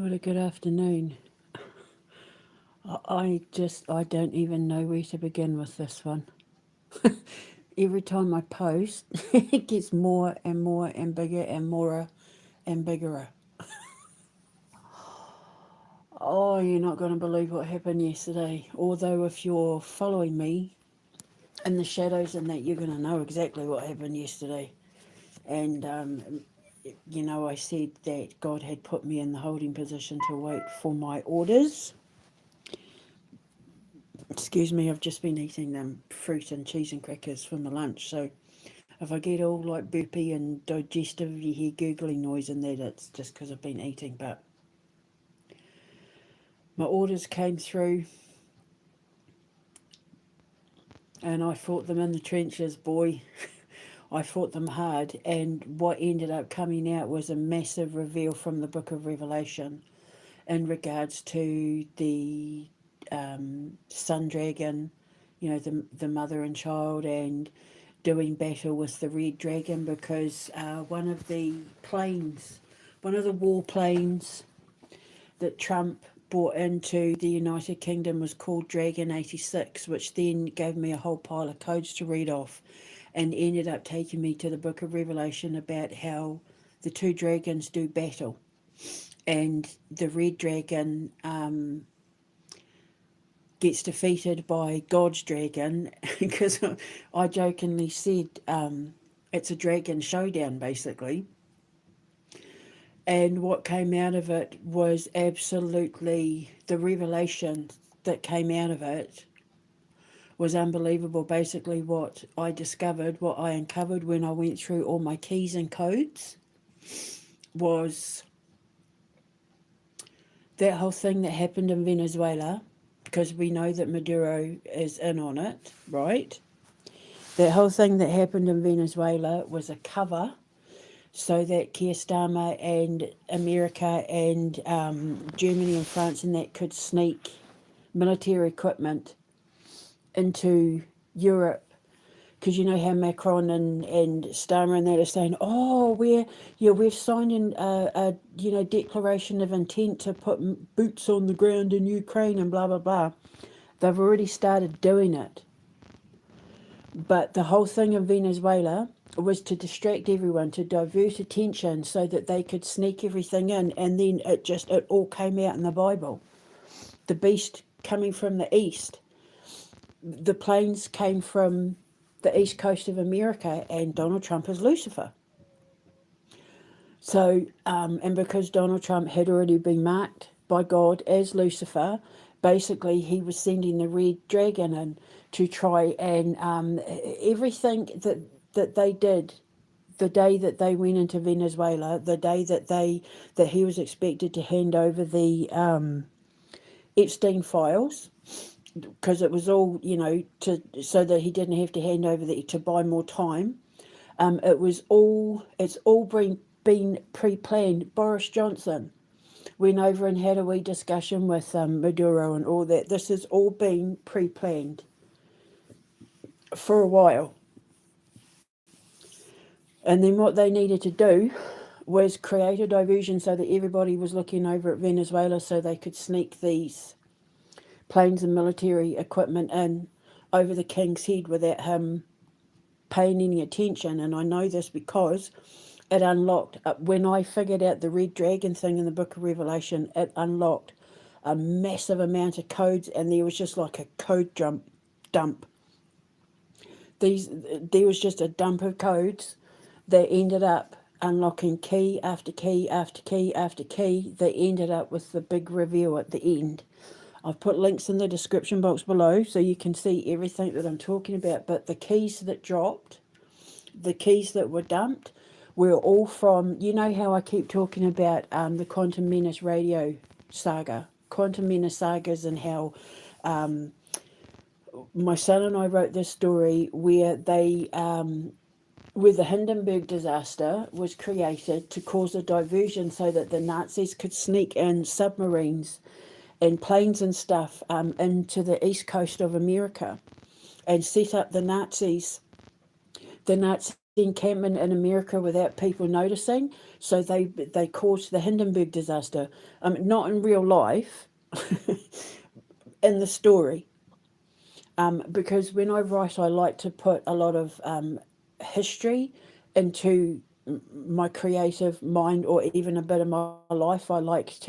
Kia ora, good afternoon. I don't even know where to begin with this one. Every time I post, it gets more and more and bigger and more and bigger. Oh, you're not going to believe what happened yesterday. Although if you're following me in the shadows and that, you're going to know exactly what happened yesterday. And, I said that God had put me in the holding position to wait for my orders. Excuse me, I've just been eating fruit and cheese and crackers for my lunch. So if I get all like burpy and digestive, you hear googling noise in that, it's just because I've been eating. But my orders came through and I fought them in the trenches, boy. I fought them hard. And what ended up coming out was a massive reveal from the book of Revelation in regards to the sun dragon, the mother and child, and doing battle with the red dragon, because one of the war planes that Trump brought into the United Kingdom was called Dragon 86, which then gave me a whole pile of codes to read off and ended up taking me to the book of Revelation about how the two dragons do battle. And the red dragon gets defeated by God's dragon, because I jokingly said it's a dragon showdown, basically. And what came out of it was absolutely, the revelation that came out of it was unbelievable. Basically, what I discovered, what I uncovered when I went through all my keys and codes, was that whole thing that happened in Venezuela, because we know that Maduro is in on it, right? That whole thing that happened in Venezuela was a cover so that Keir Starmer and America and Germany and France and that could sneak military equipment into Europe. Because you know how Macron and Starmer and that are saying, oh, we've signed a declaration of intent to put boots on the ground in Ukraine and blah, blah, blah. They've already started doing it. But the whole thing in Venezuela was to distract everyone, to divert attention so that they could sneak everything in. And then it all came out in the Bible. The beast coming from the east. The planes came from the east coast of America, and Donald Trump is Lucifer. So, and because Donald Trump had already been marked by God as Lucifer, basically he was sending the red dragon in to try and everything that they did the day that they went into Venezuela, the day that he was expected to hand over the Epstein files, because it was all so that he didn't have to hand over to buy more time. It's all been pre-planned. Boris Johnson went over and had a wee discussion with Maduro and all that. This has all been pre-planned for a while. And then what they needed to do was create a diversion so that everybody was looking over at Venezuela so they could sneak these planes and military equipment in over the king's head without him paying any attention. And I know this because it unlocked, when I figured out the red dragon thing in the book of Revelation, it unlocked a massive amount of codes, and there was just like a code dump. There was just a dump of codes that ended up unlocking key after key after key after key. They ended up with the big reveal at the end. I've put links in the description box below so you can see everything that I'm talking about. But the keys that dropped, the keys that were dumped, were all from, you know how I keep talking about the Quantum Menace radio saga, Quantum Menace sagas, and how my son and I wrote this story where where the Hindenburg disaster was created to cause a diversion so that the Nazis could sneak in submarines and planes and stuff into the east coast of America and set up the Nazis encampment in America without people noticing. So they caused the Hindenburg disaster. Not in real life, in the story. Because when I write, I like to put a lot of history into my creative mind, or even a bit of my life. I want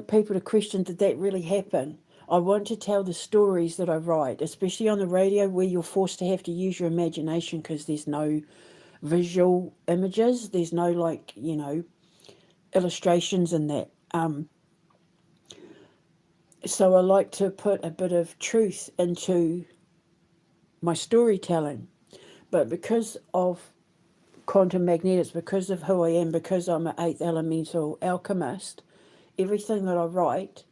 people to question, did that really happen? I want to tell the stories that I write, especially on the radio where you're forced to have to use your imagination because there's no visual images, there's no illustrations in that. So I like to put a bit of truth into my storytelling. But because of quantum magnetics, because of who I am, because I'm an eighth elemental alchemist, everything that I write,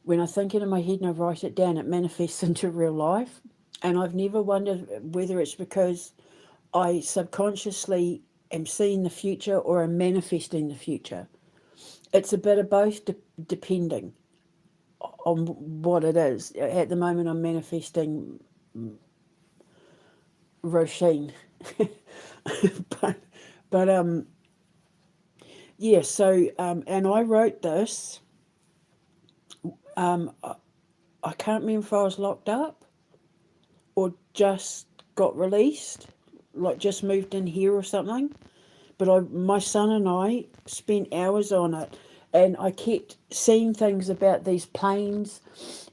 when I think it in my head and I write it down, it manifests into real life. And I've never wondered whether it's because I subconsciously am seeing the future or am manifesting the future. It's a bit of both, depending on what it is. At the moment, I'm manifesting Roisin. but but yeah, so and I wrote this. I can't remember if I was locked up or just got released, like just moved in here or something. But my son and I spent hours on it, and I kept seeing things about these planes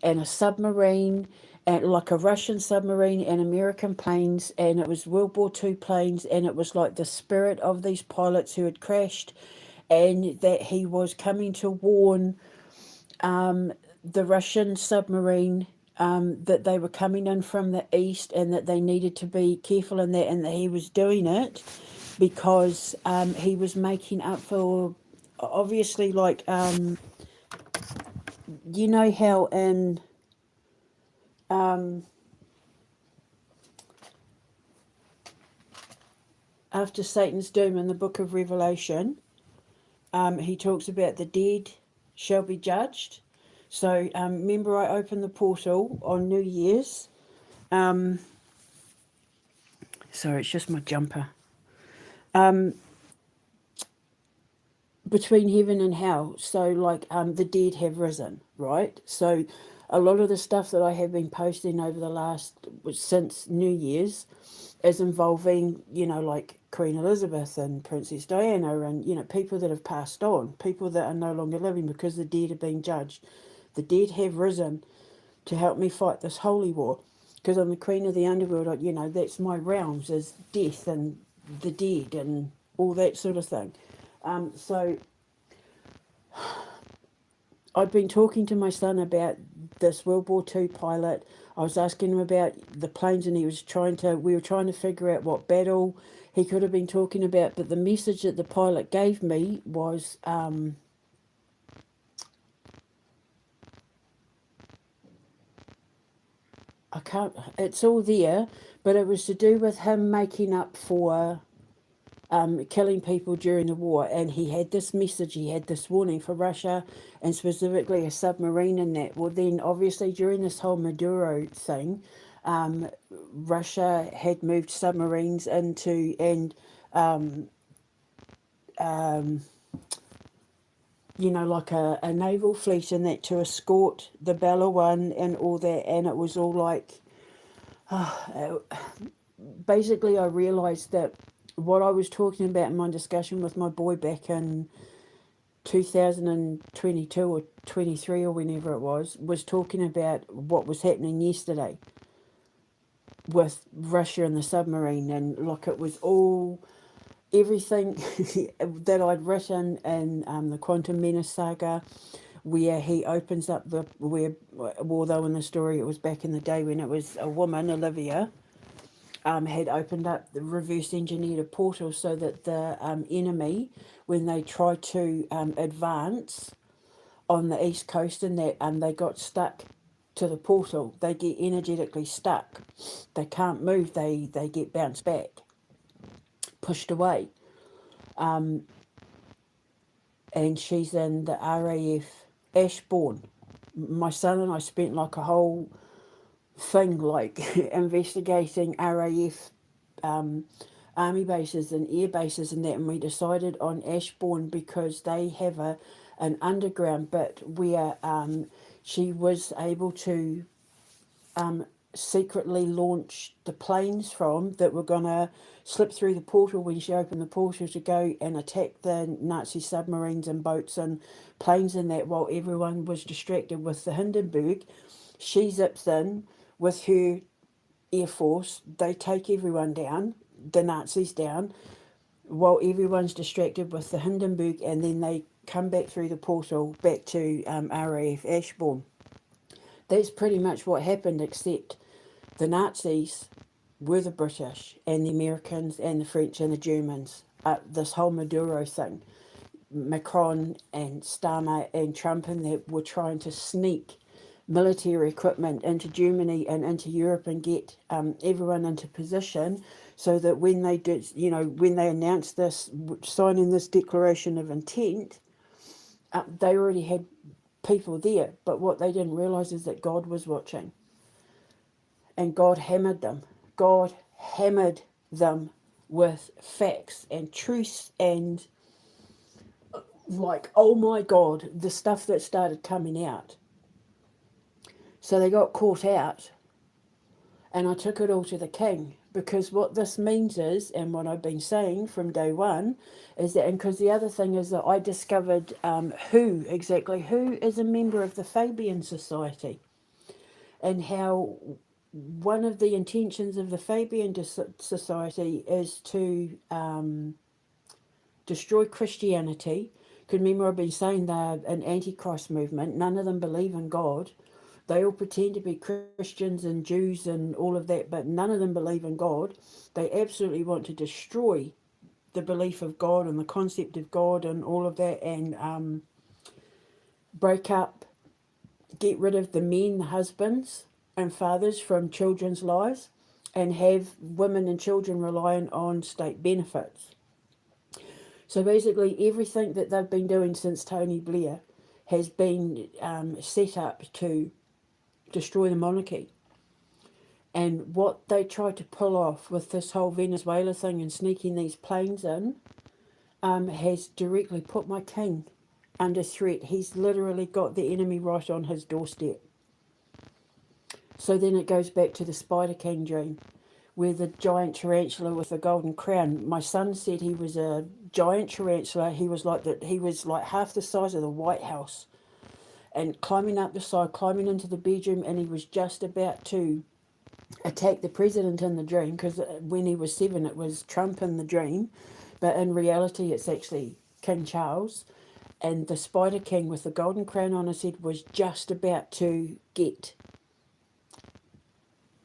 and a submarine, and like a Russian submarine and American planes, and it was World War II planes, and it was like the spirit of these pilots who had crashed, and that he was coming to warn the Russian submarine, that they were coming in from the east and that they needed to be careful in that, and that he was doing it because he was making up for, obviously, like, you know how in after Satan's doom in the book of Revelation, he talks about the dead shall be judged. So remember, I opened the portal on New Year's. Sorry, it's just my jumper. Between heaven and hell. So, like, the dead have risen, right? So, a lot of the stuff that I have been posting over the since New Year's is involving, like Queen Elizabeth and Princess Diana, and, people that have passed on, people that are no longer living because the dead are being judged. The dead have risen to help me fight this holy war because I'm the queen of the underworld. That's my realms, is death and the dead and all that sort of thing. So I've been talking to my son about this World War II pilot. I was asking him about the planes, and we were trying to figure out what battle he could have been talking about. But the message that the pilot gave me was, it's all there, but it was to do with him making up for killing people during the war, and he had this message, he had this warning for Russia, and specifically a submarine in that. Well, then obviously during this whole Maduro thing, Russia had moved submarines into, and like a naval fleet in that, to escort the Bella one and all that, and it was all like, basically I realised that what I was talking about in my discussion with my boy back in 2022 or 23 or whenever it was talking about what was happening yesterday with Russia and the submarine. And look, it was all, everything that I'd written in the Quantum Menace saga, where he opens up although in the story it was back in the day when it was a woman, Olivia, had opened up the reverse engineered a portal so that the enemy, when they tried to advance on the east coast and that, they got stuck to the portal, they get energetically stuck. They can't move. They get bounced back, pushed away. And she's in the RAF Ashbourne. My son and I spent like a whole thing like investigating RAF army bases and air bases and that, and we decided on Ashbourne because they have an underground bit where she was able to secretly launch the planes from that were going to slip through the portal when she opened the portal to go and attack the Nazi submarines and boats and planes and that, while everyone was distracted with the Hindenburg. She zips in with her Air Force, they take everyone down, the Nazis down, while everyone's distracted with the Hindenburg, and then they come back through the portal back to RAF Ashbourne. That's pretty much what happened, except the Nazis were the British and the Americans and the French and the Germans. This whole Maduro thing, Macron and Starmer and Trump and that were trying to sneak military equipment into Germany and into Europe and get everyone into position so that when they did, when they announced this, signing this declaration of intent, they already had people there. But what they didn't realize is that God was watching, and God hammered them. God hammered them with facts and truths and like, oh my God, the stuff that started coming out. So they got caught out, and I took it all to the king, because what this means is, and what I've been saying from day one, is that, and because the other thing is that I discovered who is a member of the Fabian Society, and how one of the intentions of the Fabian Society is to destroy Christianity. Because remember, I've been saying they're an antichrist movement. None of them believe in God. They all pretend to be Christians and Jews and all of that, but none of them believe in God. They absolutely want to destroy the belief of God and the concept of God and all of that, and break up, get rid of the men, the husbands and fathers from children's lives, and have women and children relying on state benefits. So basically everything that they've been doing since Tony Blair has been set up to destroy the monarchy. And what they tried to pull off with this whole Venezuela thing and sneaking these planes in has directly put my king under threat. He's literally got the enemy right on his doorstep. So then it goes back to the Spider King dream, where the giant tarantula with the golden crown. My son said he was a giant tarantula. He was like half the size of the White House, and climbing up the side, climbing into the bedroom, and he was just about to attack the president in the dream, because when he was 7 it was Trump in the dream, but in reality it's actually King Charles. And the Spider King with the golden crown on his head was just about to get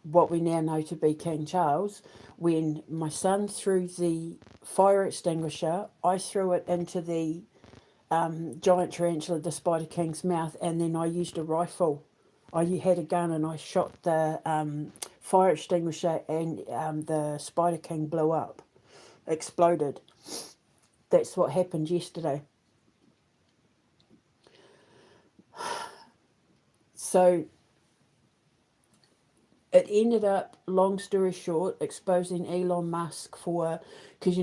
what we now know to be King Charles, when my son threw the fire extinguisher. I threw it into the giant tarantula, the Spider King's mouth, and then I used a rifle. I had a gun and I shot the fire extinguisher, and the Spider King blew up, exploded. That's what happened yesterday. So it ended up, long story short, exposing Elon Musk for, because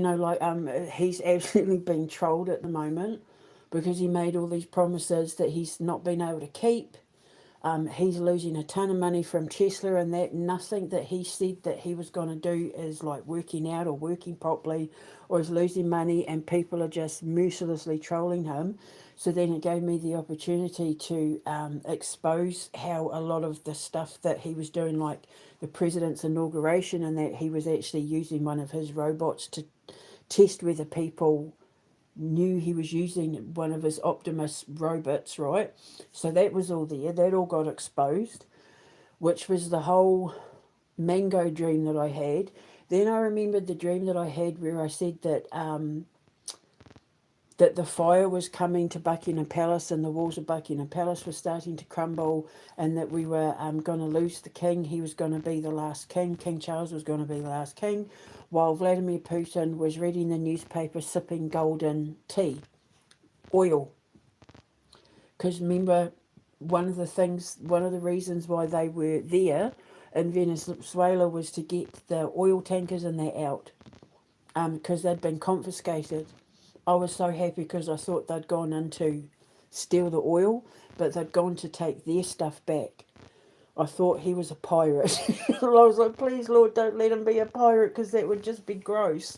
he's absolutely been trolled at the moment, because he made all these promises that he's not been able to keep. He's losing a ton of money from Tesla, and that nothing that he said that he was going to do is like working out or working properly, or is losing money, and people are just mercilessly trolling him. So then it gave me the opportunity to expose how a lot of the stuff that he was doing, like the president's inauguration, and that he was actually using one of his robots to test whether people knew he was using one of his Optimus robots, right? So that was all there. That all got exposed, which was the whole mango dream that I had. Then I remembered the dream that I had where I said that that the fire was coming to Buckingham Palace, and the walls of Buckingham Palace were starting to crumble, and that we were going to lose the king. He was going to be the last king. King Charles was going to be the last king, while Vladimir Putin was reading the newspaper, sipping golden tea, oil. Because remember, one of the reasons why they were there in Venezuela was to get the oil tankers and that out, because they'd been confiscated. I was so happy because I thought they'd gone in to steal the oil, but they'd gone to take their stuff back. I thought he was a pirate. I was like, please, Lord, don't let him be a pirate, because that would just be gross.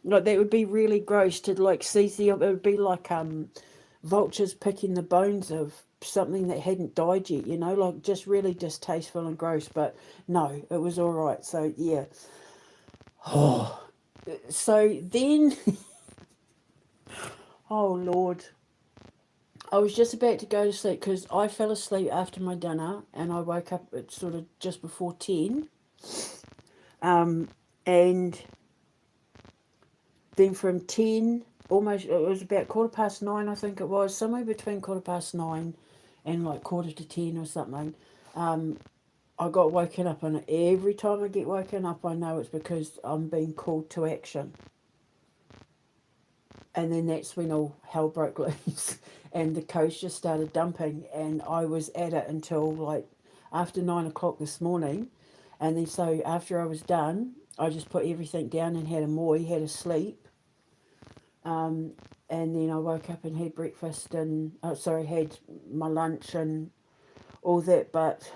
Like, that would be really gross to, like, seize the... It would be like vultures picking the bones of something that hadn't died yet, you know? Like, just really distasteful and gross. But no, it was all right. So, yeah. Oh. So then... oh, Lord. I was just about to go to sleep because I fell asleep after my dinner and I woke up at sort of just before 10. And then from 10, almost, it was about 9:15, I think it was, somewhere between 9:15 and like 9:45 or something. I got woken up, and every time I get woken up, I know it's because I'm being called to action. And then that's when all hell broke loose and the coast just started dumping, and I was at it until like after 9 o'clock this morning. And then so after I was done, I just put everything down and had a moi, had a sleep. And then I woke up and had breakfast and, had my lunch and all that. But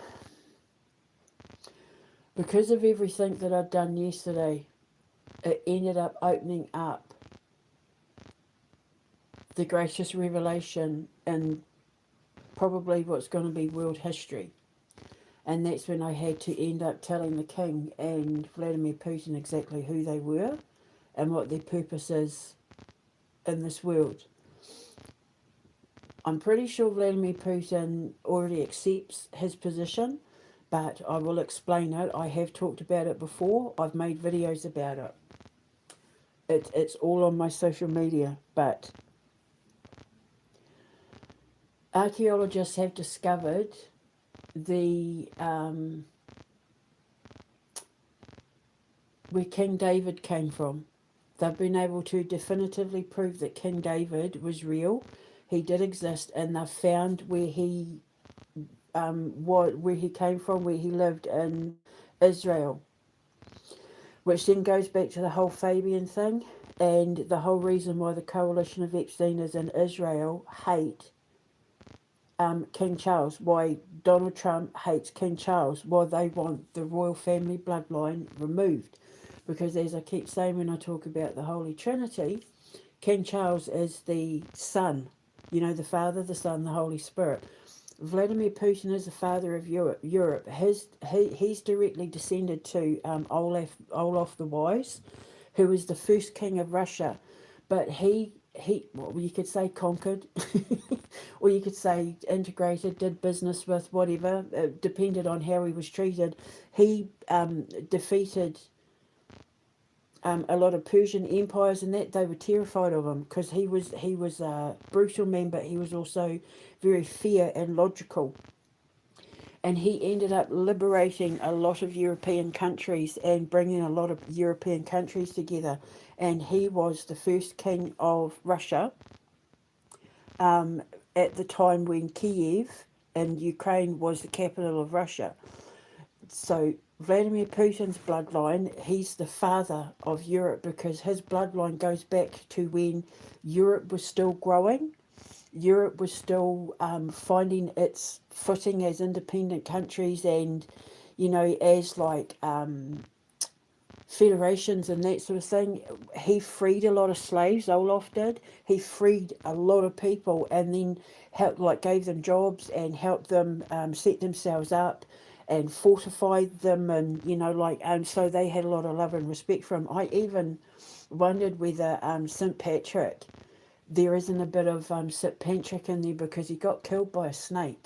because of everything that I'd done yesterday, it ended up opening up the greatest revelation in probably what's going to be world history. And that's when I had to end up telling the king and Vladimir Putin exactly who they were and what their purpose is in this world. I'm pretty sure Vladimir Putin already accepts his position, but I will explain it. I have talked about it before. I've made videos about it. It's all on my social media, but archaeologists have discovered where King David came from. They've been able to definitively prove that King David was real. He did exist, and they've found where he came from, where he lived in Israel, which then goes back to the whole Fabian thing and the whole reason why the coalition of Epstein is in Israel hate King Charles, why Donald Trump hates King Charles, why they want the royal family bloodline removed. Because as I keep saying when I talk about the Holy Trinity, King Charles is the Son, you know, the Father, the Son, the Holy Spirit. Vladimir Putin is the father of Europe. He's directly descended to Olaf the Wise, who was the first king of Russia. But he well, you could say conquered, or you could say integrated, did business with, whatever, depended on how he was treated. He defeated a lot of Persian empires, and that they were terrified of him because he was a brutal man, but he was also very fair and logical. And he ended up liberating a lot of European countries and bringing a lot of European countries together. And he was the first king of Russia at the time when Kiev in Ukraine was the capital of Russia. So Vladimir Putin's bloodline, he's the father of Europe because his bloodline goes back to when Europe was still growing. Europe was still finding its footing as independent countries and, you know, as like federations and that sort of thing. He freed a lot of slaves, Olaf did. He freed a lot of people and then gave them jobs and helped them set themselves up and fortified them, and, you know, so they had a lot of love and respect for him. I even wondered whether St. Patrick, there isn't a bit of St. Patrick in there because he got killed by a snake.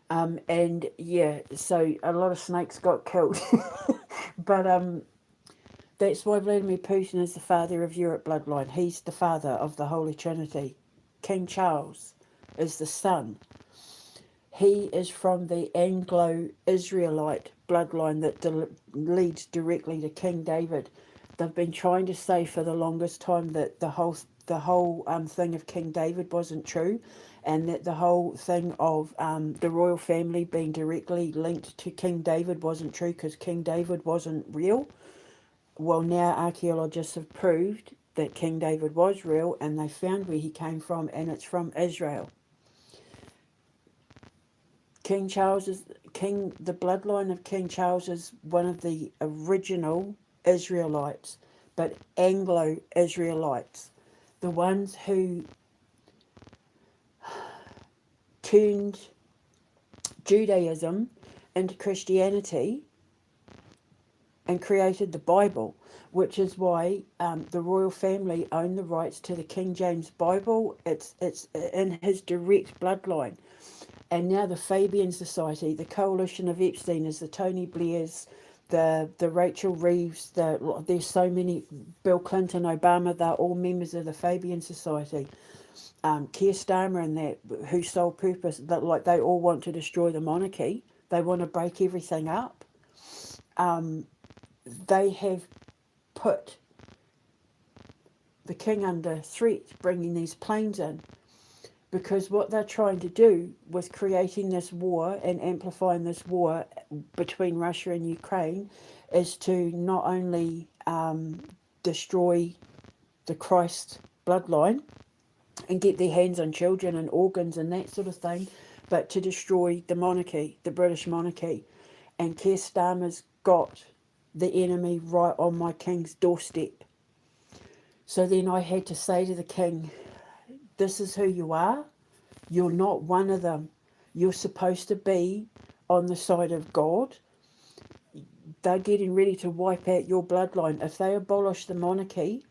And yeah, so a lot of snakes got killed. But that's why Vladimir Putin is the father of Europe bloodline. He's the father of the Holy Trinity. King Charles is the son. He is from the Anglo-Israelite bloodline that leads directly to King David. they've been trying to say for the longest time that the whole thing of King David wasn't true, and that the whole thing of the royal family being directly linked to King David wasn't true because King David wasn't real. Well, now archaeologists have proved that King David was real, and they found where he came from, and it's from Israel. The bloodline of King Charles is one of the original Israelites, but Anglo-Israelites, the ones who turned Judaism into Christianity and created the Bible, which is why the royal family own the rights to the King James Bible. It's in his direct bloodline. And now the Fabian Society, the coalition of Epsteiners, the Tony Blairs, the Rachel Reeves, there's so many, Bill Clinton, Obama, they're all members of the Fabian Society. Keir Starmer and that, whose sole purpose, that like they all want to destroy the monarchy. They want to break everything up. They have put the king under threat, bringing these planes in, because what they're trying to do with creating this war and amplifying this war between Russia and Ukraine is to not only destroy the Christ bloodline and get their hands on children and organs and that sort of thing, but to destroy the monarchy, the British monarchy. And Keir Starmer's got the enemy right on my king's doorstep. So then I had to say to the king, this is who you are. You're not one of them. You're supposed to be on the side of God. They're getting ready to wipe out your bloodline. If they abolish the monarchy,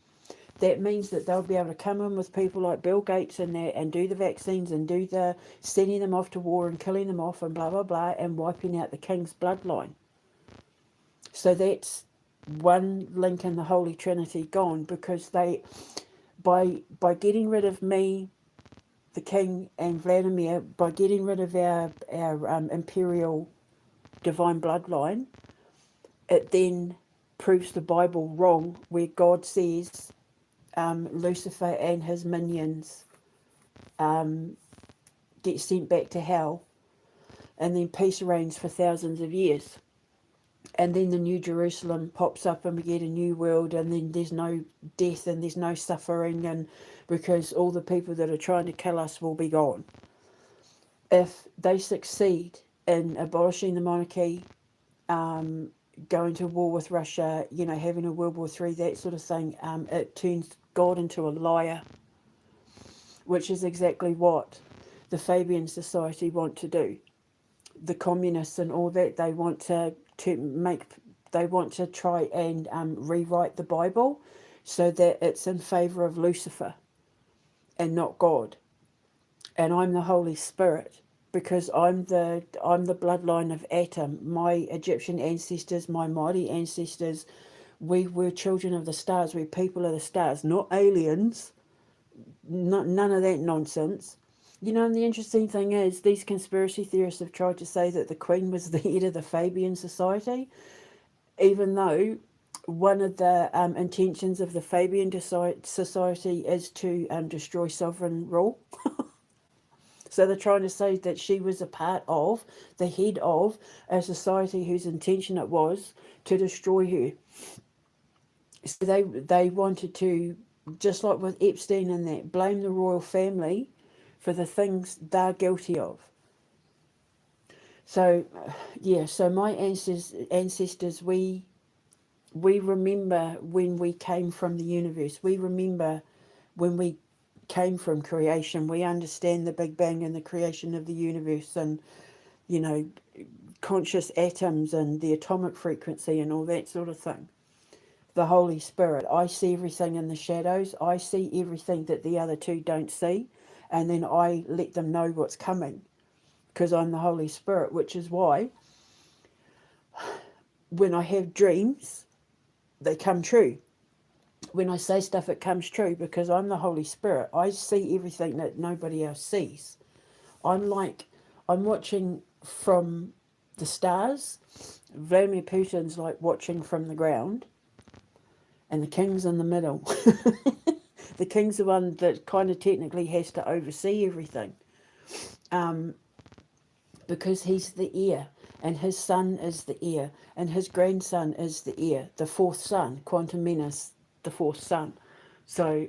that means that they'll be able to come in with people like Bill Gates and that, and do the vaccines and do the sending them off to war and killing them off and blah, blah, blah, and wiping out the king's bloodline. So that's one link in the Holy Trinity gone, because they, by getting rid of me, the king, and Vladimir, by getting rid of our imperial divine bloodline, it then proves the Bible wrong, where God says Lucifer and his minions get sent back to hell, and then peace reigns for thousands of years. And then the New Jerusalem pops up and we get a new world, and then there's no death and there's no suffering, and because all the people that are trying to kill us will be gone. If they succeed in abolishing the monarchy, going to war with Russia, having a World War III, that sort of thing, it turns God into a liar, which is exactly what the Fabian Society want to do. The communists and all that, they want to try and rewrite the Bible so that it's in favour of Lucifer and not God. And I'm the Holy Spirit, because I'm the bloodline of Atom. My Egyptian ancestors, my Māori ancestors, we were children of the stars. We're people of the stars, not aliens. None of that nonsense. And the interesting thing is, these conspiracy theorists have tried to say that the Queen was the head of the Fabian Society, even though one of the intentions of the Fabian Society is to destroy sovereign rule. So they're trying to say that she was a part of, the head of, a society whose intention it was to destroy her. So they wanted to, just like with Epstein and that, blame the royal family for the things they're guilty of. So, so my ancestors, we remember when we came from the universe. We remember when we came from creation. We understand the Big Bang and the creation of the universe, and, conscious atoms and the atomic frequency and all that sort of thing. The Holy Spirit. I see everything in the shadows. I see everything that the other two don't see. And then I let them know what's coming, because I'm the Holy Spirit, which is why when I have dreams, they come true. When I say stuff, it comes true, because I'm the Holy Spirit. I see everything that nobody else sees. I'm watching from the stars. Vladimir Putin's like watching from the ground. and the king's in the middle. The king's the one that kind of technically has to oversee everything, because he's the heir, and his son is the heir, and his grandson is the heir, the fourth son, Quantum Menace, the fourth son. So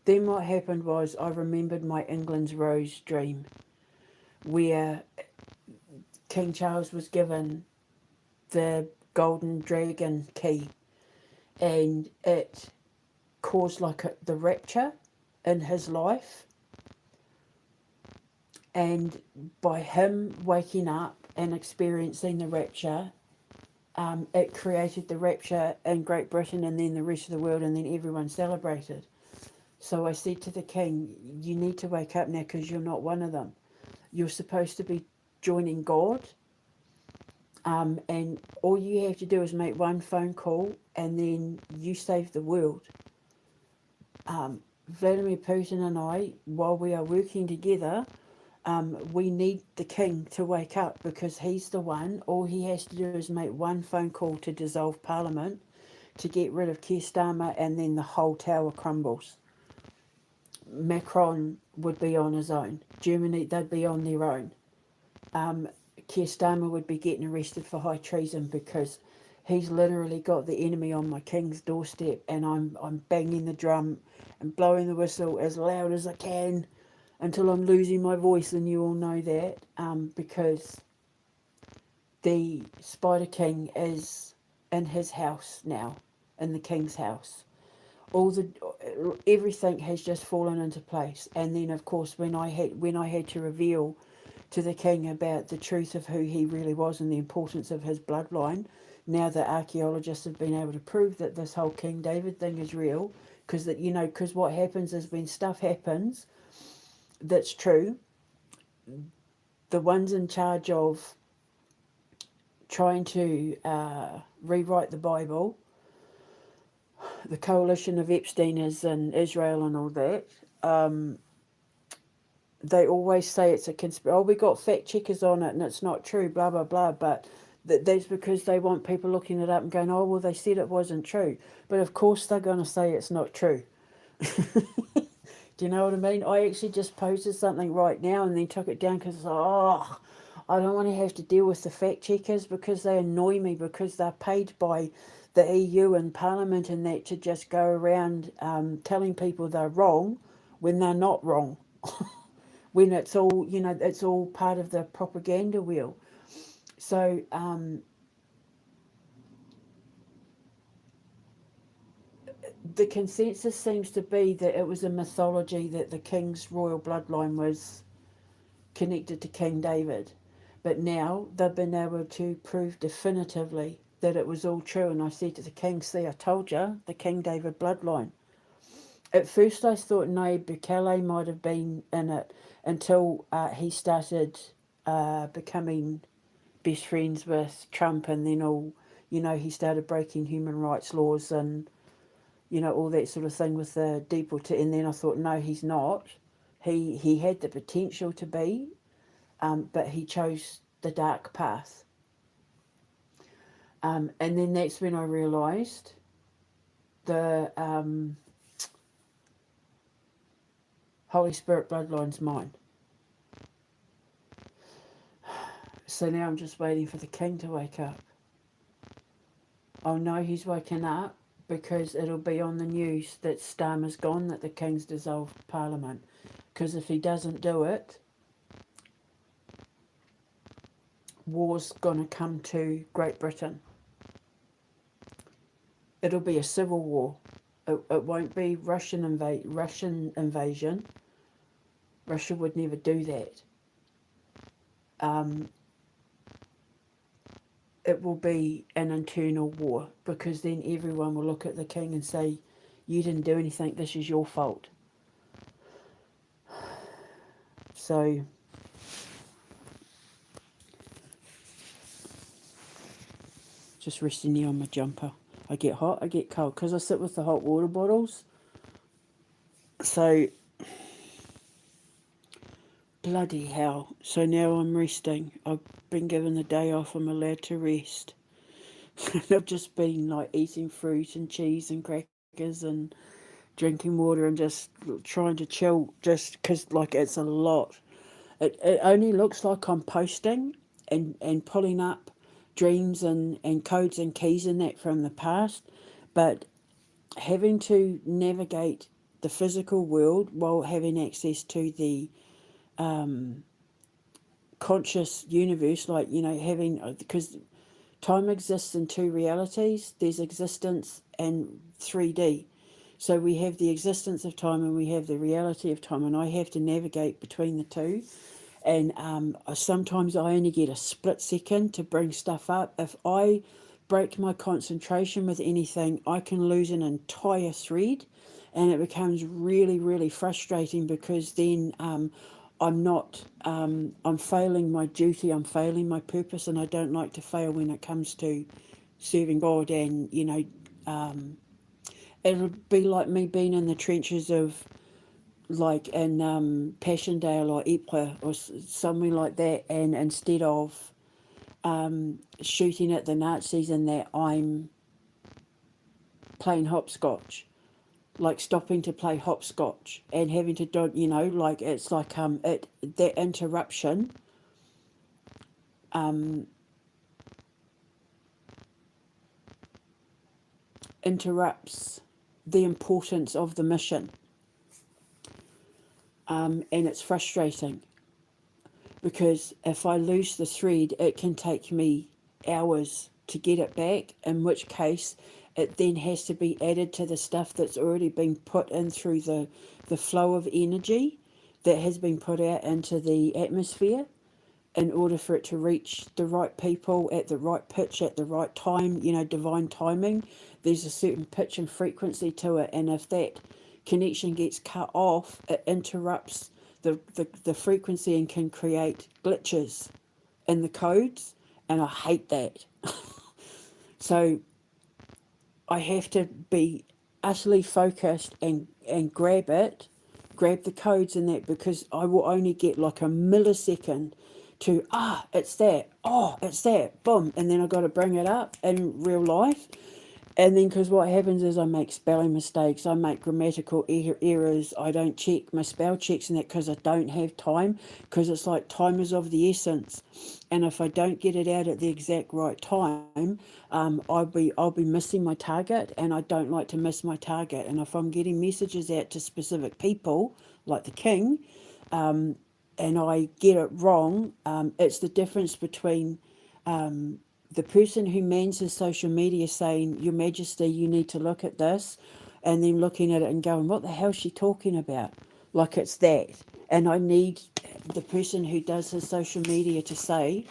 then what happened was I remembered my England's Rose dream, where King Charles was given the golden dragon key, and it caused the rapture in his life, and by him waking up and experiencing the rapture, it created the rapture in Great Britain and then the rest of the world, and then everyone celebrated. So I said to the king, you need to wake up now, because you're not one of them. You're supposed to be joining God, and all you have to do is make one phone call, and then you save the world. Vladimir Putin and I, while we are working together, we need the king to wake up, because he's the one. All he has to do is make one phone call to dissolve Parliament, to get rid of Keir Starmer, and then the whole tower crumbles. Macron would be on his own. Germany, they'd be on their own. Keir Starmer would be getting arrested for high treason, because he's literally got the enemy on my king's doorstep, and I'm banging the drum and blowing the whistle as loud as I can until I'm losing my voice, and you all know that, because the Spider King is in his house now, in the king's house. Everything has just fallen into place. And then, of course, when I had to reveal to the king about the truth of who he really was and the importance of his bloodline, now that archaeologists have been able to prove that this whole King David thing is real, because what happens is, when stuff happens that's true, the ones in charge of trying to rewrite the Bible, the coalition of Epsteiners in Israel and all that, they always say it's a conspiracy. Oh, we got fact checkers on it and it's not true, blah, blah, blah. But that's because they want people looking it up and going, oh, well, they said it wasn't true. But of course they're going to say it's not true. Do you know what I mean? I actually just posted something right now and then took it down, because I don't want to have to deal with the fact checkers, because they annoy me, because they're paid by the EU and Parliament and that to just go around telling people they're wrong when they're not wrong. When it's all, it's all part of the propaganda wheel. So the consensus seems to be that it was a mythology that the king's royal bloodline was connected to King David. But now they've been able to prove definitively that it was all true. And I said to the king, see, I told you, the King David bloodline. At first I thought Nayib Bukele might have been in it, until he started becoming best friends with Trump, and then he started breaking human rights laws and, all that sort of thing with the deportation. And then I thought, no, he's not. He had the potential to be, but he chose the dark path. And then that's when I realised the Holy Spirit bloodline's mine. So now I'm just waiting for the king to wake up. I'll know he's woken up because it'll be on the news that Starmer's gone, that the king's dissolved Parliament. Because if he doesn't do it, war's going to come to Great Britain. It'll be a civil war. It won't be Russian invasion. Russia would never do that. It will be an internal war, because then everyone will look at the king and say, you didn't do anything, this is your fault. So just resting here on my jumper. I get hot, I get cold, because I sit with the hot water bottles. So bloody hell. So now I'm resting. I've been given the day off, I'm allowed to rest. I've just been like eating fruit and cheese and crackers and drinking water and just trying to chill, just because like it's a lot. It only looks like I'm posting and pulling up dreams and codes and keys and that from the past, but having to navigate the physical world while having access to the conscious universe, like, you know, having, because time exists in two realities. There's existence and 3D. So we have the existence of time and we have the reality of time, and I have to navigate between the two. And sometimes I only get a split second to bring stuff up. If I break my concentration with anything, I can lose an entire thread, and it becomes really, really frustrating, because then I'm not, I'm failing my duty, I'm failing my purpose, and I don't like to fail when it comes to serving God. And, you know, it'll be like me being in the trenches of, like in Passchendaele or Ypres or somewhere like that, and instead of shooting at the Nazis and that, I'm playing hopscotch, like stopping to play hopscotch and having to do, you know, like it's like that interruption interrupts the importance of the mission, and it's frustrating, because if I lose the thread, it can take me hours to get it back, in which case it then has to be added to the stuff that's already been put in through the flow of energy that has been put out into the atmosphere, in order for it to reach the right people at the right pitch at the right time, you know, divine timing. There's a certain pitch and frequency to it, and if that connection gets cut off, it interrupts the frequency and can create glitches in the codes, and I hate that. So I have to be utterly focused and grab the codes in that, because I will only get like a millisecond to, it's that, it's that, boom, and then I've got to bring it up in real life. And then, because what happens is I make spelling mistakes, I make grammatical errors, I don't check my spell checks and that, because I don't have time, because it's like time is of the essence. And if I don't get it out at the exact right time, I'll be missing my target, and I don't like to miss my target. And if I'm getting messages out to specific people, like the king, and I get it wrong, it's the difference between the person who mans his social media saying, Your Majesty, you need to look at this, and then looking at it and going, what the hell is she talking about? Like it's that. And I need the person who does his social media to say,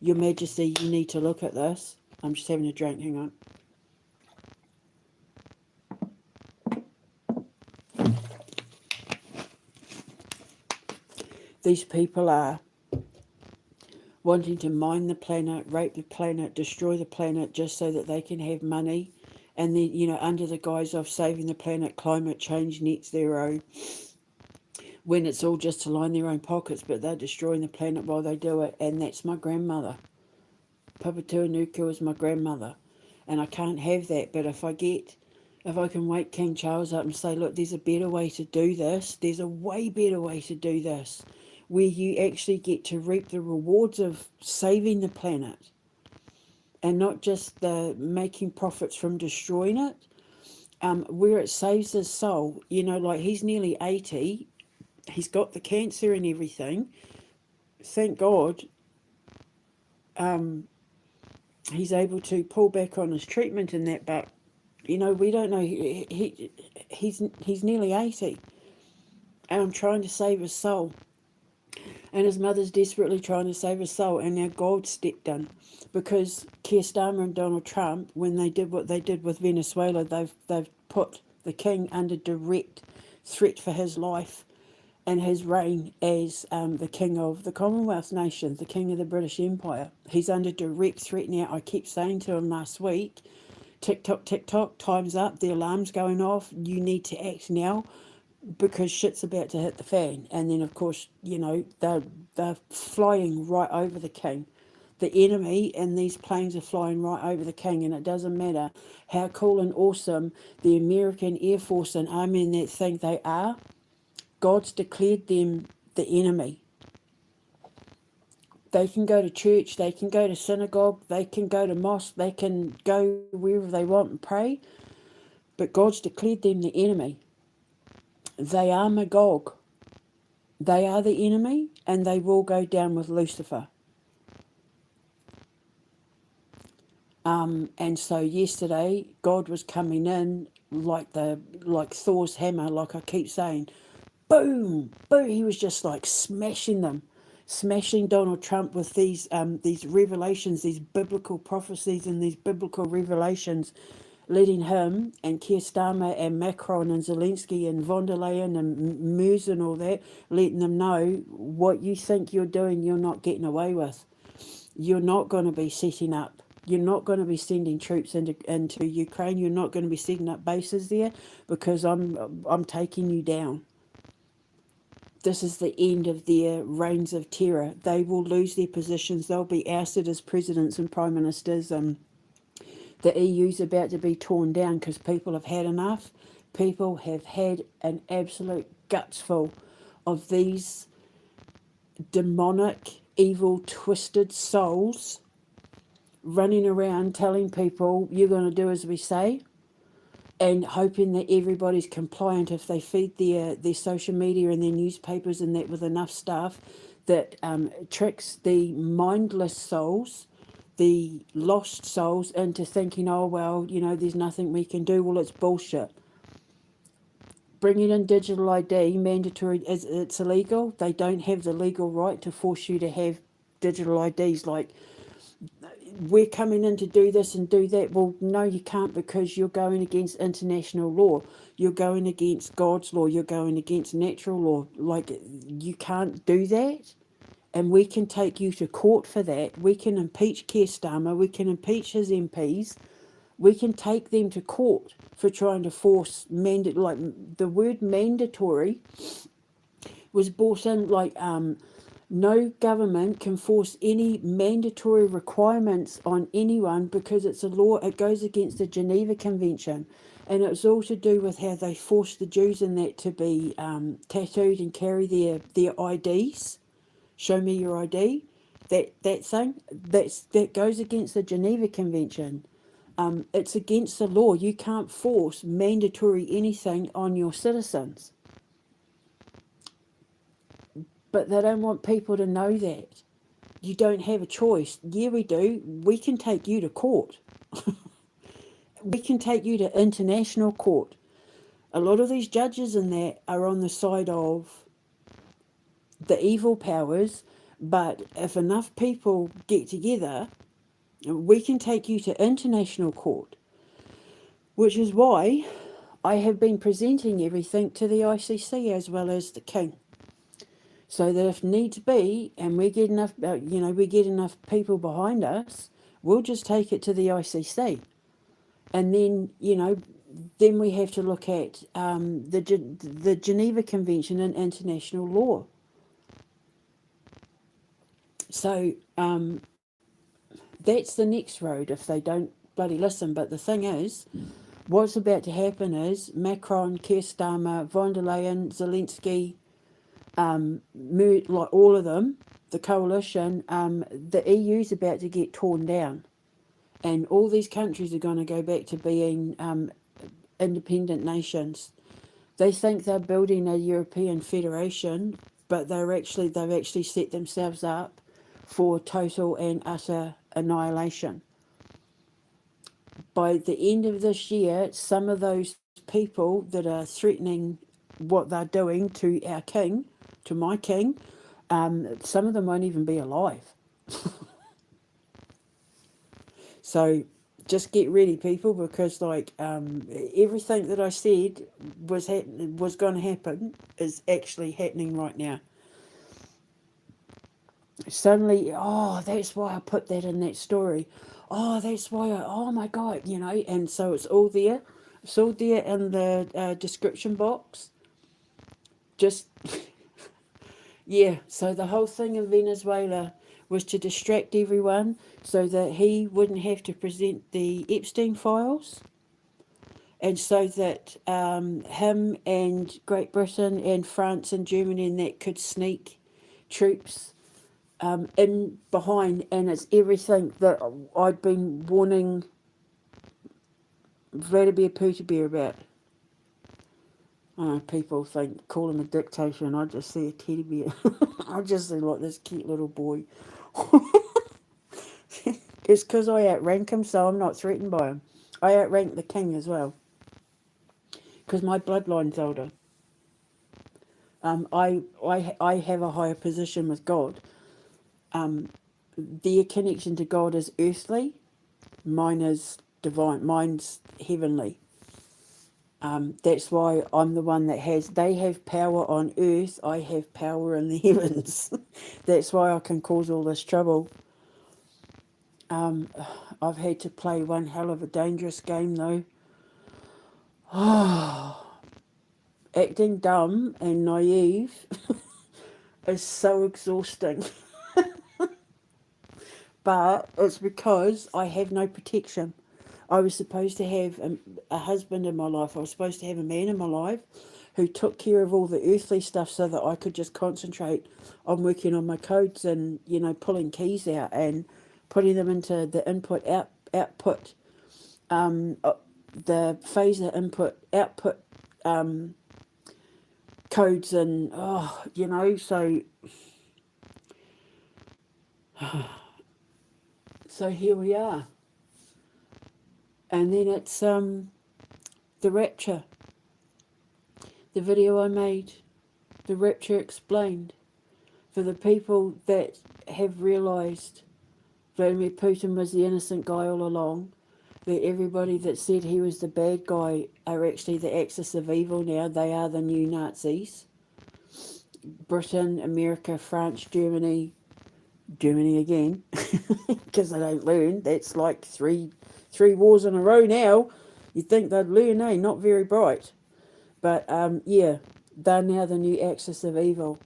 Your Majesty, you need to look at this. I'm just having a drink, hang on. These people are wanting to mine the planet, rape the planet, destroy the planet, just so that they can have money. And then, you know, under the guise of saving the planet, climate change, net zero, when it's all just to line their own pockets, but they're destroying the planet while they do it. And that's my grandmother. Papatūānuku is my grandmother. And I can't have that. But if I can wake King Charles up and say, look, there's a better way to do this. There's a way better way to do this, where you actually get to reap the rewards of saving the planet, and not just the making profits from destroying it, where it saves his soul. You know, like he's nearly 80, he's got the cancer and everything. Thank God he's able to pull back on his treatment and that, but, you know, we don't know. He's nearly 80, and I'm trying to save his soul. And his mother's desperately trying to save his soul, and now God stepped in, because Keir Starmer and Donald Trump, when they did what they did with Venezuela, they've put the king under direct threat for his life and his reign as the king of the Commonwealth nations, the king of the British Empire. He's under direct threat now. I kept saying to him last week, tick tock, time's up, the alarm's going off, you need to act now, because shit's about to hit the fan. And then, of course, you know, they're flying right over the king. the enemy, and these planes are flying right over the king, and it doesn't matter how cool and awesome the American Air Force and Army and that think they are. God's declared them the enemy. They can go to church, they can go to synagogue, they can go to mosque, they can go wherever they want and pray, but God's declared them the enemy. They are Magog. They are the enemy, and they will go down with Lucifer. And so yesterday, God was coming in like Thor's hammer, like I keep saying, boom, boom. He was just like smashing them, smashing Donald Trump with these revelations, these biblical prophecies, and these biblical revelations, letting him and Keir Starmer and Macron and Zelensky and von der Leyen and Merz and all that, letting them know what you think you're doing, you're not getting away with. You're not going to be setting up. You're not going to be sending troops into Ukraine. You're not going to be setting up bases there, because I'm taking you down. This is the end of their reigns of terror. They will lose their positions. They'll be ousted as presidents and prime ministers. The EU's about to be torn down because people have had enough. People have had an absolute guts full of these demonic, evil, twisted souls running around telling people you're going to do as we say, and hoping that everybody's compliant if they feed their social media and their newspapers and that with enough staff that tricks the mindless souls, the lost souls, into thinking, oh, well, there's nothing we can do. Well, it's bullshit. Bringing in digital ID, mandatory, it's illegal. They don't have the legal right to force you to have digital IDs. Like, we're coming in to do this and do that. Well, no, you can't, because you're going against international law. You're going against God's law. You're going against natural law. Like, you can't do that. And we can take you to court for that. We can impeach Keir Starmer. We can impeach his MPs. We can take them to court for trying to force the word mandatory was brought in no government can force any mandatory requirements on anyone because it's a law. It goes against the Geneva Convention, and it's all to do with how they forced the Jews in that to be tattooed and carry their IDs. Show me your ID. That thing that goes against the Geneva Convention. It's against the law. You can't force mandatory anything on your citizens. But they don't want people to know that. You don't have a choice. Yeah, we do. We can take you to court. We can take you to international court. A lot of these judges in that are on the side of the evil powers, but if enough people get together, we can take you to international court, which is why I have been presenting everything to the ICC as well as the King. So that if needs be, and we get enough, we get enough people behind us, we'll just take it to the ICC, and then then we have to look at the Geneva Convention and international law. So that's the next road if they don't bloody listen. But the thing is, what's about to happen is Macron, Keir Starmer, von der Leyen, Zelensky, like all of them, the coalition, the EU's about to get torn down, and all these countries are going to go back to being independent nations. They think they're building a European federation, but they've actually set themselves up for total and utter annihilation. By the end of this year, some of those people that are threatening what they're doing to our king, to my king, some of them won't even be alive. So just get ready, people, because everything that I said was going to happen is actually happening right now. Suddenly, oh, that's why I put that in that story. Oh, that's why oh my God, and so it's all there. It's all there in the description box. Just, yeah, so the whole thing in Venezuela was to distract everyone so that he wouldn't have to present the Epstein files, and so that him and Great Britain and France and Germany and that could sneak troops in behind. And it's everything that I'd been warning Vladimir Putin about. I know people think, call him a dictator, and I just see a teddy bear. I just see like this cute little boy. It's because I outrank him, so I'm not threatened by him. I outrank the king as well, because my bloodline's older. I have a higher position with God. Their connection to God is earthly. Mine is divine. Mine's heavenly. That's why I'm the one that they have power on earth, I have power in the heavens. That's why I can cause all this trouble. I've had to play one hell of a dangerous game though. Acting dumb and naive is so exhausting. But it's because I have no protection. I was supposed to have a husband in my life. I was supposed to have a man in my life who took care of all the earthly stuff so that I could just concentrate on working on my codes and, pulling keys out and putting them into the output, the phaser input, output codes and, so here we are. And then it's the rapture. The video I made, the rapture explained, for the people that have realised Vladimir Putin was the innocent guy all along, that everybody that said he was the bad guy are actually the axis of evil now. They are the new Nazis. Britain, America, France, Germany again, because they don't learn. That's like three wars in a row now. You'd think they'd learn, eh? Not very bright. But yeah, they're now the new axis of evil.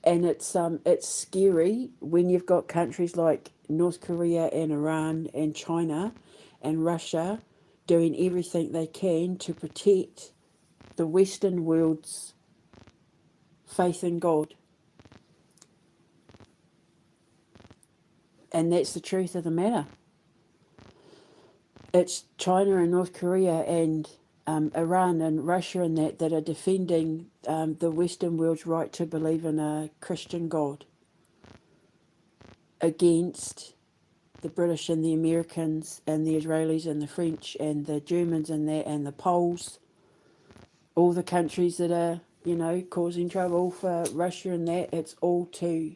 And it's scary when you've got countries like North Korea and Iran and China and Russia doing everything they can to protect the Western world's faith in God. And that's the truth of the matter. It's China and North Korea and Iran and Russia and that are defending the Western world's right to believe in a Christian God against the British and the Americans and the Israelis and the French and the Germans and the Poles, all the countries that are, causing trouble for Russia and that. It's all to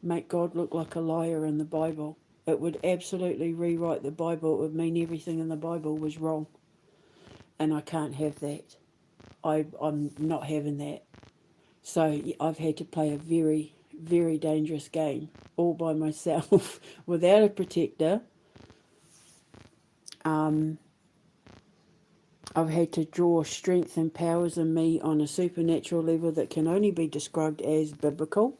make God look like a liar in the Bible. It would absolutely rewrite the Bible. It would mean everything in the Bible was wrong. And I can't have that. I'm not having that. So I've had to play a very, very dangerous game all by myself without a protector. I've had to draw strength and powers in me on a supernatural level that can only be described as biblical.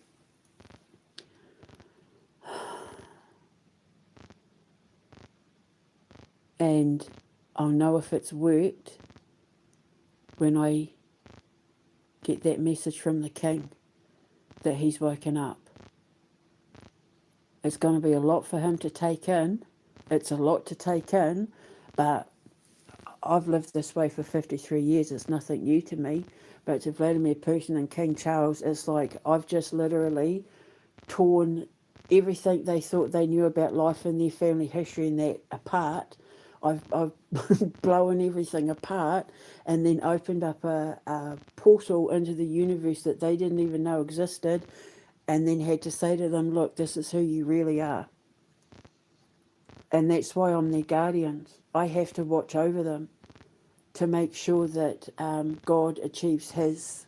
And I'll know if it's worked when I get that message from the King that he's woken up. It's going to be a lot for him to take in. It's a lot to take in, but I've lived this way for 53 years. It's nothing new to me. But to Vladimir Putin and King Charles, it's like I've just literally torn everything they thought they knew about life and their family history and that apart. I've blown everything apart and then opened up a portal into the universe that they didn't even know existed, and then had to say to them, look, this is who you really are. And that's why I'm their guardians. I have to watch over them to make sure that God achieves his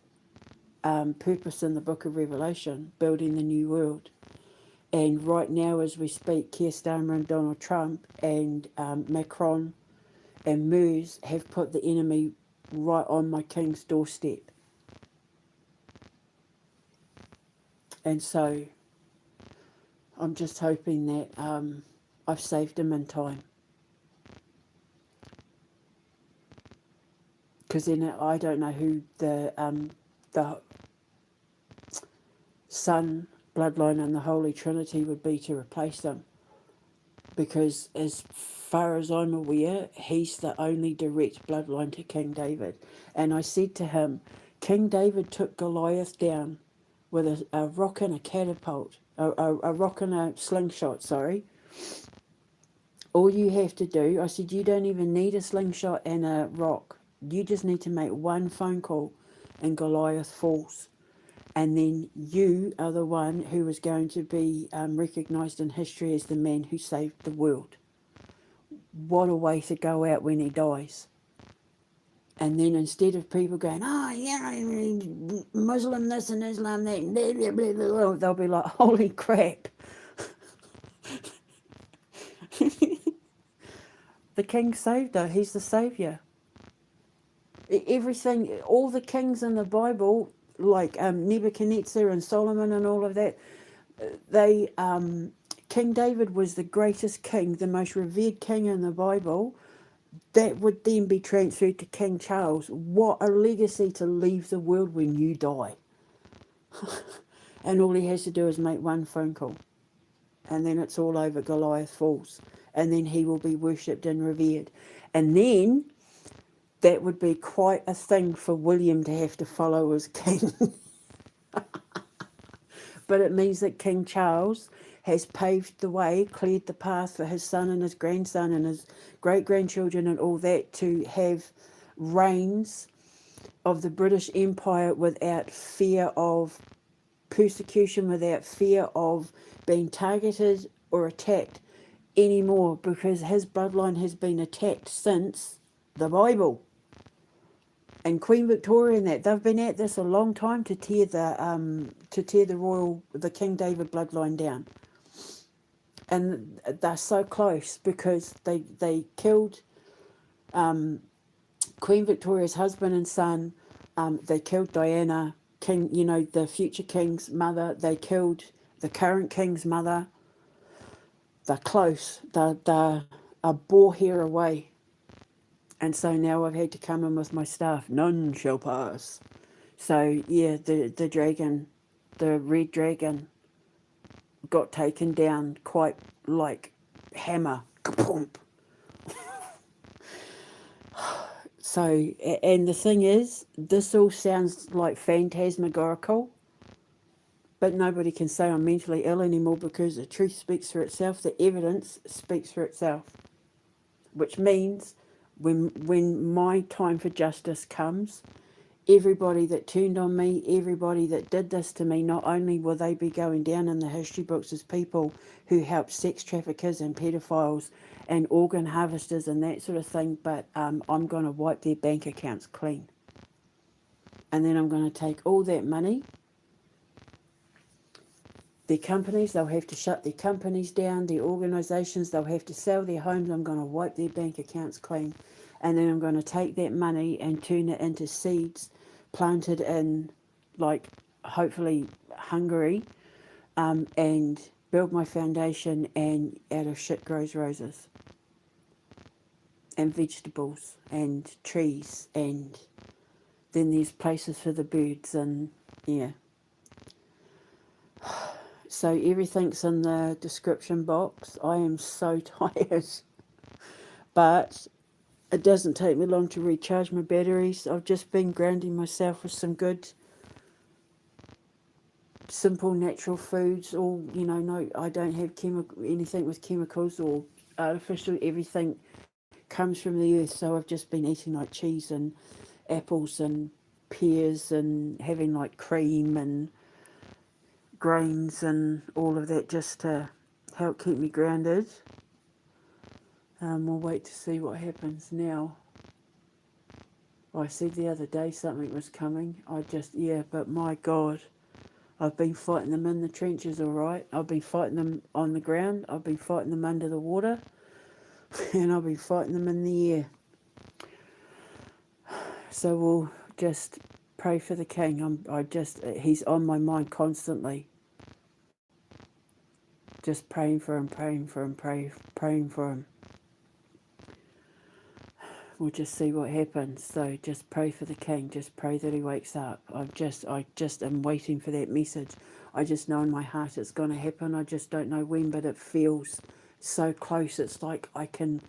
purpose in the book of Revelation, building the new world. And right now, as we speak, Keir Starmer and Donald Trump and Macron and Mers have put the enemy right on my king's doorstep. And so I'm just hoping that I've saved him in time. Because then I don't know who the Son, bloodline and the Holy Trinity would be to replace them. Because as far as I'm aware, he's the only direct bloodline to King David. And I said to him, King David took Goliath down with a rock and a catapult, a rock and a slingshot, sorry. All you have to do, I said, you don't even need a slingshot and a rock. You just need to make one phone call and Goliath falls. And then you are the one who is going to be recognised in history as the man who saved the world. What a way to go out when he dies. And then instead of people going, oh, yeah, Muslim this and Islam that, blah, blah, blah, blah, they'll be like, holy crap. The king saved her. He's the saviour. Everything, all the kings in the Bible, like Nebuchadnezzar and Solomon and all of that, they King David was the greatest king, the most revered king in the Bible. That would then be transferred to King Charles. What a legacy to leave the world when you die. And all he has to do is make one phone call. And then it's all over. Goliath falls. And then he will be worshipped and revered. And then that would be quite a thing for William to have to follow as king. But it means that King Charles has paved the way, cleared the path for his son and his grandson and his great-grandchildren and all that to have reigns of the British Empire without fear of persecution, without fear of being targeted or attacked anymore, because his bloodline has been attacked since the Bible. And Queen Victoria and that, they've been at this a long time to tear the King David bloodline down. And they're so close because they killed Queen Victoria's husband and son. They killed Diana, King, the future king's mother. They killed the current king's mother. They're close. They're a boar hair away. And so now I've had to come in with my staff. None shall pass. So, yeah, the dragon, the red dragon, got taken down quite like hammer. Kapoom. So, and the thing is, this all sounds like phantasmagorical, but nobody can say I'm mentally ill anymore because the truth speaks for itself, the evidence speaks for itself, which means when my time for justice comes, everybody that turned on me, everybody that did this to me, not only will they be going down in the history books as people who helped sex traffickers and pedophiles and organ harvesters and that sort of thing, but I'm going to wipe their bank accounts clean. And then I'm going to take all that money. Their companies, they'll have to shut their companies down, their organisations, they'll have to sell their homes. I'm going to wipe their bank accounts clean. And then I'm going to take that money and turn it into seeds planted in, like, hopefully Hungary, and build my foundation, and out of shit grows roses. And vegetables and trees, and then there's places for the birds, and yeah. So everything's in the description box. I am so tired. But it doesn't take me long to recharge my batteries. I've just been grounding myself with some good, simple, natural foods. All, no, I don't have anything with chemicals or artificial. Everything comes from the earth. So I've just been eating like cheese and apples and pears and having like cream and grains and all of that just to help keep me grounded. We'll wait to see what happens now. I said the other day something was coming. But my God, I've been fighting them in the trenches, all right. I've been fighting them on the ground. I've been fighting them under the water. And I've been fighting them in the air. So we'll just pray for the king. He's on my mind constantly. Just praying for him, praying for him. We'll just see what happens. So just pray for the king. Just pray that he wakes up. I just am waiting for that message. I just know in my heart it's going to happen. I just don't know when, but it feels so close. It's like I can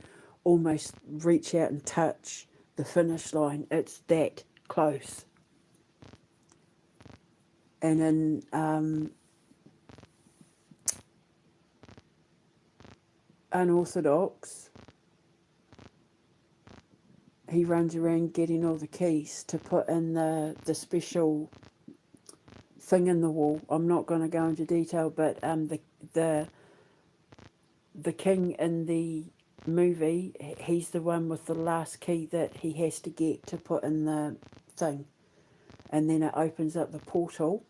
almost reach out and touch the finish line. It's that close. And in Unorthodox, he runs around getting all the keys to put in the special thing in the wall. I'm not going to go into detail, but the king in the movie, he's the one with the last key that he has to get to put in the thing, and then it opens up the portal,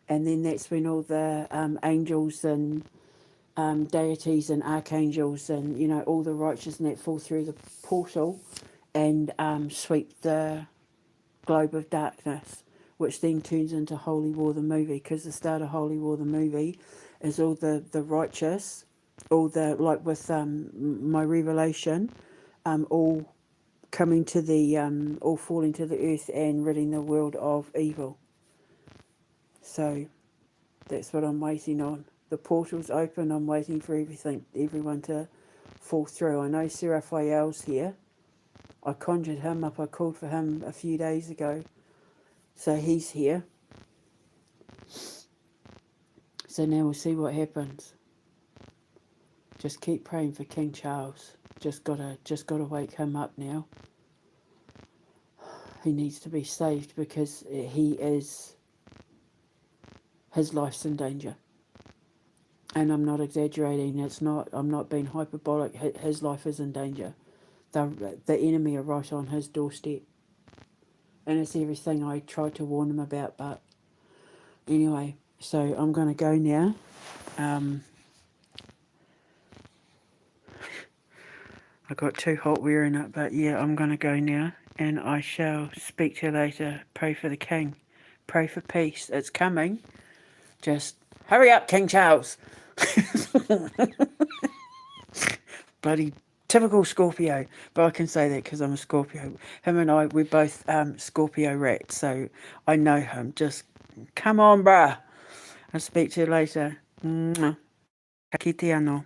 and then that's when all the angels and deities and archangels and all the righteous and that fall through the portal and sweep the globe of darkness, which then turns into Holy War the movie, because the start of Holy War the movie is all the righteous, all the, like with my revelation, all coming to the all falling to the earth and ridding the world of evil. So that's what I'm waiting on. The portal's open. I'm waiting for everyone to fall through. I know Sir Raphael's here. I conjured him up. I called for him a few days ago. So he's here. So now we'll see what happens. Just keep praying for King Charles. Just gotta wake him up now. He needs to be saved because his life's in danger. And I'm not exaggerating. I'm not being hyperbolic. His life is in danger. The enemy are right on his doorstep. And it's everything I tried to warn him about. But anyway, so I'm going to go now. I got too hot wearing it, but yeah, I'm going to go now. And I shall speak to you later. Pray for the king. Pray for peace. It's coming. Just hurry up, King Charles. Bloody typical Scorpio. But I can say that because I'm a Scorpio. Him and I, we're both Scorpio rats. So I know him. Just come on, bruh. I'll speak to you later. Mwah. Ka kite anō.